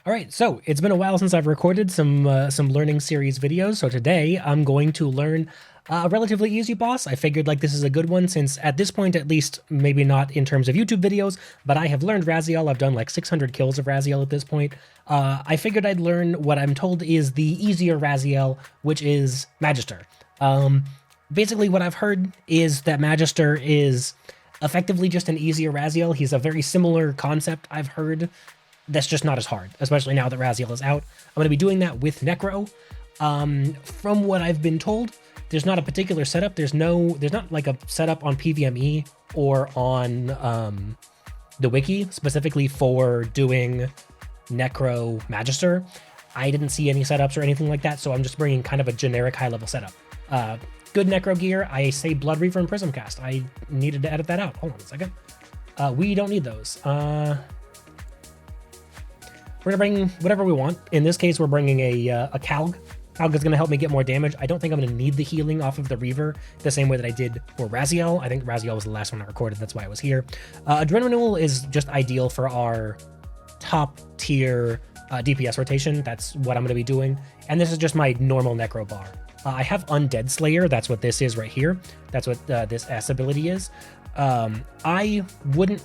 All right, so it's been a while since I've recorded some learning series videos. So today I'm going to learn a relatively easy boss. I figured like this is a good one since at this point, at least, maybe not in terms of YouTube videos, but I have learned RtGR. I've done like 600 kills of RtGR at this point. I figured I'd learn what I'm told is the easier RtGR, which is Magister. Basically what I've heard is that Magister is effectively just an easier RtGR. He's a very similar concept, I've heard. That's just not as hard, especially now that RtGR is out. I'm going to be doing that with Necro. From what I've been told, there's not a particular setup. There's not like a setup on PVME or on the wiki specifically for doing Necro Magister. I didn't see any setups or anything like that, so I'm just bringing kind of a generic high-level setup. Good Necro gear. I say Blood Reaver and Prism Cast. I needed to edit that out. Hold on a second. We don't need those. We're gonna bring whatever we want. In this case, we're bringing a Calg. Calg is gonna help me get more damage. I don't think I'm gonna need the healing off of the Reaver the same way that I did for RtGR. I think RtGR was the last one I recorded. That's why I was here. Adrenaline Renewal is just ideal for our top tier DPS rotation. That's what I'm gonna be doing. And this is just my normal Necro bar. I have Undead Slayer. That's what this is right here. That's what this S ability is. I wouldn't.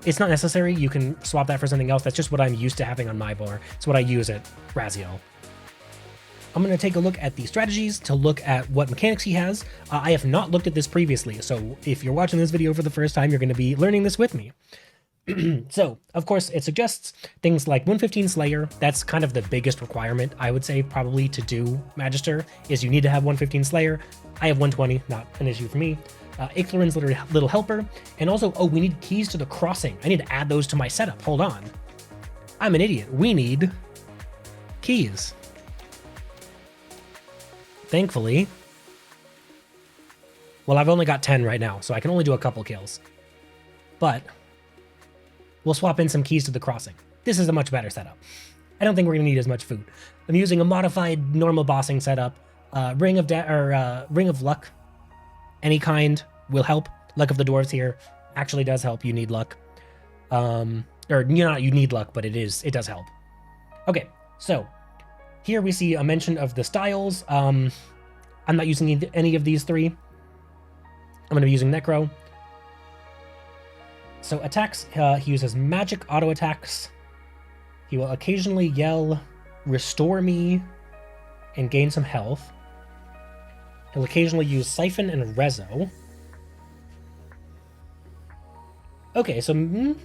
It's not necessary. You can swap that for something else. That's just what I'm used to having on my bar. It's what I use at RtGR. I'm going to take a look at the strategies to look at what mechanics he has. I have not looked at this previously, so if you're watching this video for the first time, you're going to be learning this with me. So, of course, it suggests things like 115 Slayer. That's kind of the biggest requirement, I would say, probably to do Magister, is you need to have 115 Slayer. I have 120, not an issue for me. Icthlerin's little helper, and also, oh, we need keys to the crossing. I need to add those to my setup. Hold on. I'm an idiot. We need keys. Thankfully, well, I've only got 10 right now, so I can only do a couple kills. But we'll swap in some keys to the crossing. This is a much better setup. I don't think we're gonna need as much food. I'm using a modified normal bossing setup. Ring of Luck. Any kind will help. Luck of the Dwarves here actually does help. You need luck. Or you need luck, but it does help. Okay, so here we see a mention of the styles. I'm not using any of these three. I'm going to be using Necro. So attacks, he uses magic auto attacks. He will occasionally yell, "Restore me," and gain some health. He'll occasionally use Siphon and Rezo. Okay, so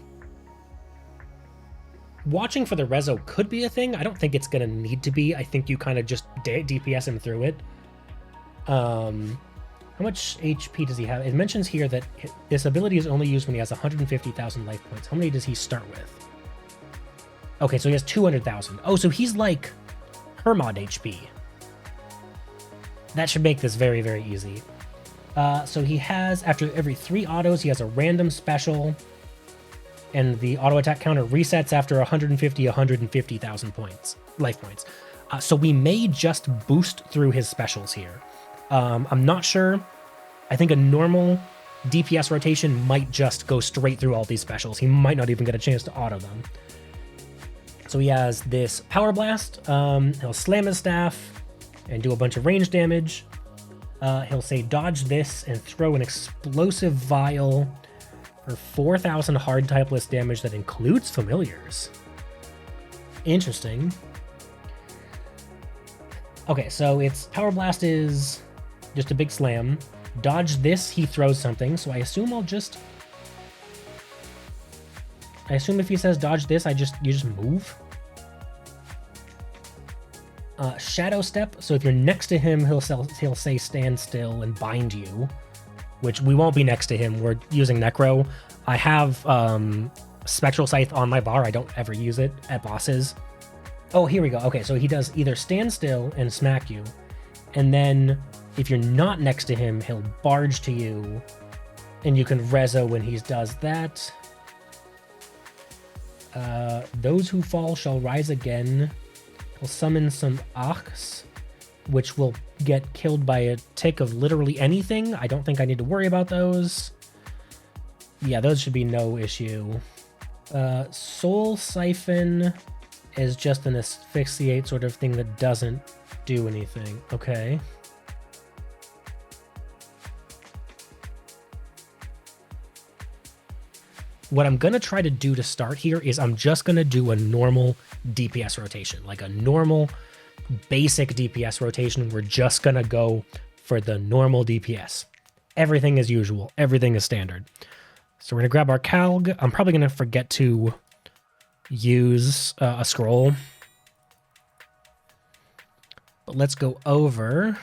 watching for the Rezo could be a thing. I don't think it's going to need to be. I think you kind of just DPS him through it. How much HP does he have? It mentions here that this ability is only used when he has 150,000 life points. How many does he start with? Okay, so he has 200,000. Oh, so he's like Hermod HP. That should make this very, very easy. So he has, after every 3 autos, he has a random special, and the auto attack counter resets after 150,000 points, life points. So we may just boost through his specials here. I'm not sure. I think a normal DPS rotation might just go straight through all these specials. He might not even get a chance to auto them. So he has this Power Blast. He'll slam his staff and do a bunch of range damage. He'll say dodge this and throw an explosive vial for 4,000 hard typeless damage that includes familiars. Interesting. Okay, so its Power Blast is just a big slam. Dodge this, he throws something, so I assume if he says dodge this, you just move. Shadow Step, so if you're next to him, he'll say stand still and bind you, which we won't be next to him. We're using Necro. I have Spectral Scythe on my bar. I don't ever use it at bosses. Oh, here we go. Okay, so he does either stand still and smack you, and then if you're not next to him, he'll barge to you, and you can Rezo when he does that. Those who fall shall rise again. He'll summon some Ox, which will get killed by a tick of literally anything. I don't think I need to worry about those. Yeah, those should be no issue. Soul Siphon is just an asphyxiate sort of thing that doesn't do anything. Okay. What I'm going to try to do to start here is I'm just going to do a normal DPS rotation, like a normal basic DPS rotation. We're just going to go for the normal DPS. Everything is usual. Everything is standard. So we're going to grab our Calg. I'm probably going to forget to use a scroll. But let's go over.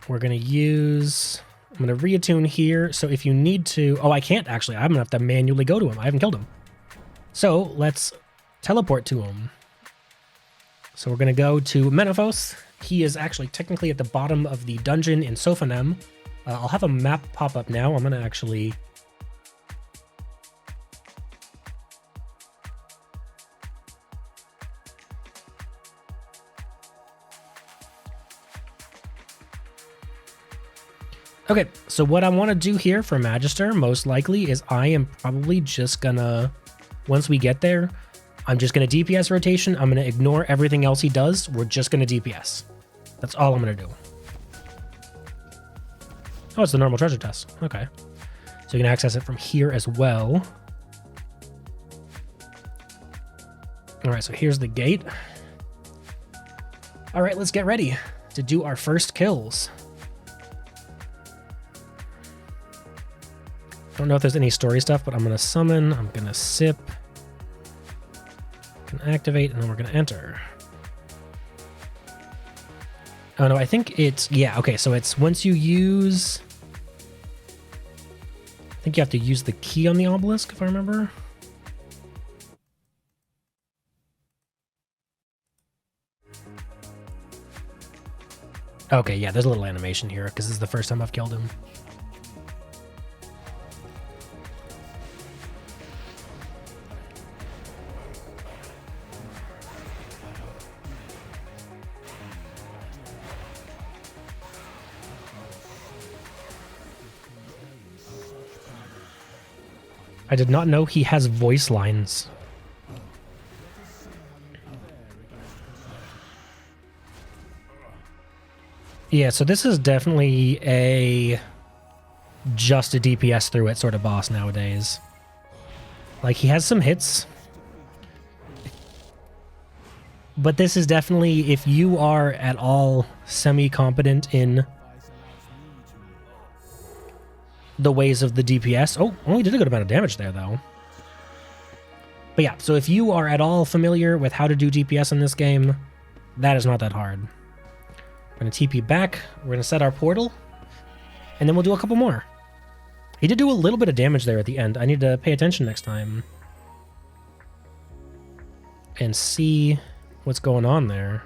We're going to use, I'm going to reattune here. So if you need to, oh, I can't actually. I'm going to have to manually go to him. I haven't killed him. So let's teleport to him. So we're going to go to Menaphos. He is actually technically at the bottom of the dungeon in Sophanem. I'll have a map pop up now. I'm going to actually... Okay, so what I want to do here for Magister, most likely, is I am probably just gonna, once we get there, I'm just gonna DPS rotation. I'm gonna ignore everything else he does. We're just gonna DPS. That's all I'm gonna do. Oh, it's the normal treasure test. Okay. So you can access it from here as well. All right, so here's the gate. All right, let's get ready to do our first kills. I don't know if there's any story stuff, but I'm going to summon, I'm going to sip, can activate, and then we're going to enter. Oh no, I think it's, yeah, okay, so it's once you use, I think you have to use the key on the obelisk, if I remember. Okay, yeah, there's a little animation here, because this is the first time I've killed him. I did not know he has voice lines. Yeah, so this is definitely just a DPS through it sort of boss nowadays. Like, he has some hits. But this is definitely, if you are at all semi-competent in the ways of the DPS. Oh, only did a good amount of damage there, though. But yeah, so if you are at all familiar with how to do DPS in this game, that is not that hard. We're going to TP back. We're going to set our portal. And then we'll do a couple more. He did do a little bit of damage there at the end. I need to pay attention next time. And see what's going on there.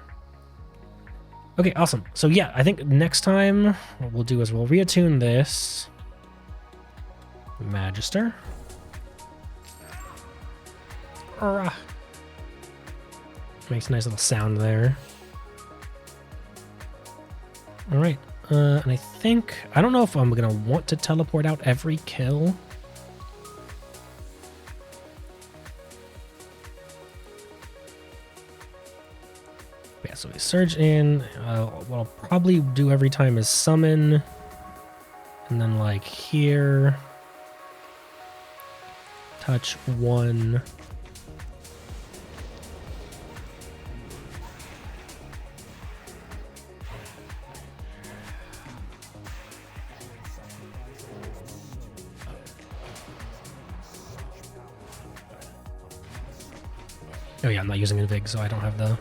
Okay, awesome. So yeah, I think next time what we'll do is we'll reattune this. Magister. Makes a nice little sound there. All right, and I think, I don't know if I'm gonna want to teleport out every kill. Yeah, so we surge in. What I'll probably do every time is summon, and then like here, touch one. Oh yeah, I'm not using Invig, so I don't have the...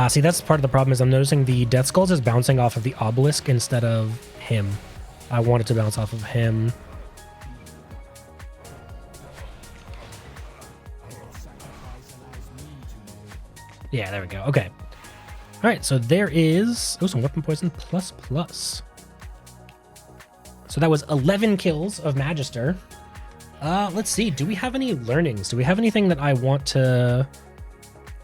see, that's part of the problem is I'm noticing the Death Skulls is bouncing off of the obelisk instead of him. I want it to bounce off of him. Yeah, there we go. Okay. All right, so there is... Oh, some weapon poison ++. So that was 11 kills of Magister. Let's see. Do we have any learnings? Do we have anything that I want to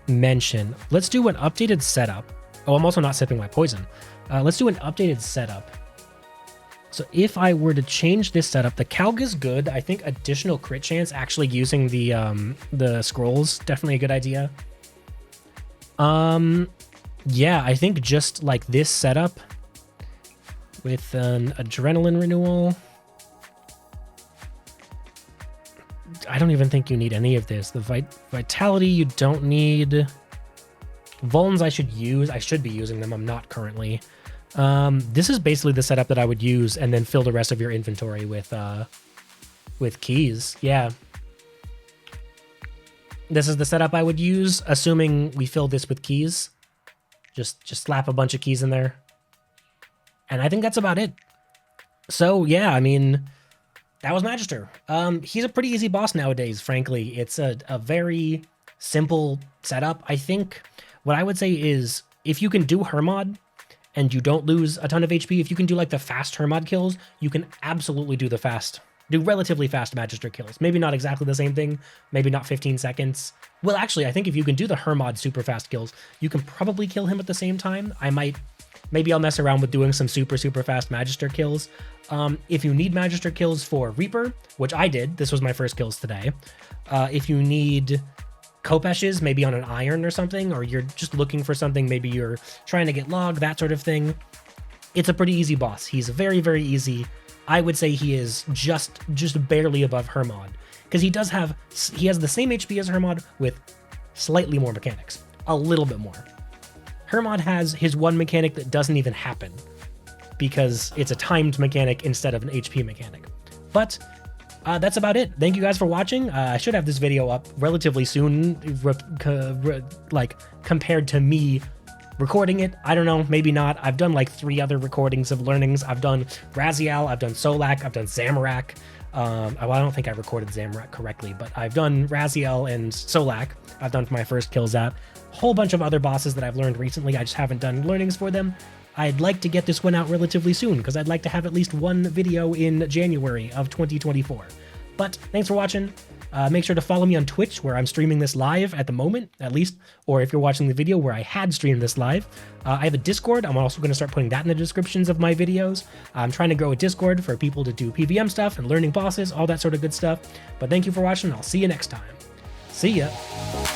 mention? Let's do an updated setup. Oh, I'm also not sipping my poison. Let's do an updated setup. So if I were to change this setup, the Calg is good. I think additional crit chance, actually using the scrolls, definitely a good idea. Yeah, I think just like this setup with an adrenaline renewal. I don't even think you need any of this. The vitality you don't need. Vulns I should use. I should be using them. I'm not currently. This is basically the setup that I would use, and then fill the rest of your inventory with keys. Yeah. This is the setup I would use, assuming we fill this with keys. Just slap a bunch of keys in there. And I think that's about it. So yeah, I mean, that was Magister. He's a pretty easy boss nowadays, frankly. It's a very simple setup. I think what I would say is, if you can do Hermod and you don't lose a ton of HP, if you can do like the fast Hermod kills, you can absolutely do relatively fast Magister kills. Maybe not exactly the same thing, maybe not 15 seconds. Well, actually, I think if you can do the Hermod super fast kills, you can probably kill him at the same time. Maybe I'll mess around with doing some super fast Magister kills. If you need Magister kills for Reaper, which I did, this was my first kills today. If you need Kopeshes, maybe on an Iron or something, or you're just looking for something, maybe you're trying to get Log, that sort of thing, it's a pretty easy boss. He's very easy. I would say he is just barely above Hermod, because he has the same HP as Hermod with slightly more mechanics, a little bit more. Hermod has his one mechanic that doesn't even happen, because it's a timed mechanic instead of an HP mechanic. But that's about it. Thank you guys for watching. I should have this video up relatively soon, like compared to me recording it. I don't know, maybe not. I've done like 3 other recordings of learnings. I've done Raziel, I've done Solak, I've done Zamorak. Well, I don't think I recorded Zamorak correctly, but I've done Raziel and Solak. I've done my first kills at. A whole bunch of other bosses that I've learned recently. I just haven't done learnings for them. I'd like to get this one out relatively soon, because I'd like to have at least one video in January of 2024. But thanks for watching. Make sure to follow me on Twitch, where I'm streaming this live at the moment, at least, or if you're watching the video where I had streamed this live. I have a Discord. I'm also going to start putting that in the descriptions of my videos. I'm trying to grow a Discord for people to do PVM stuff and learning bosses, all that sort of good stuff. But thank you for watching. I'll see you next time. See ya.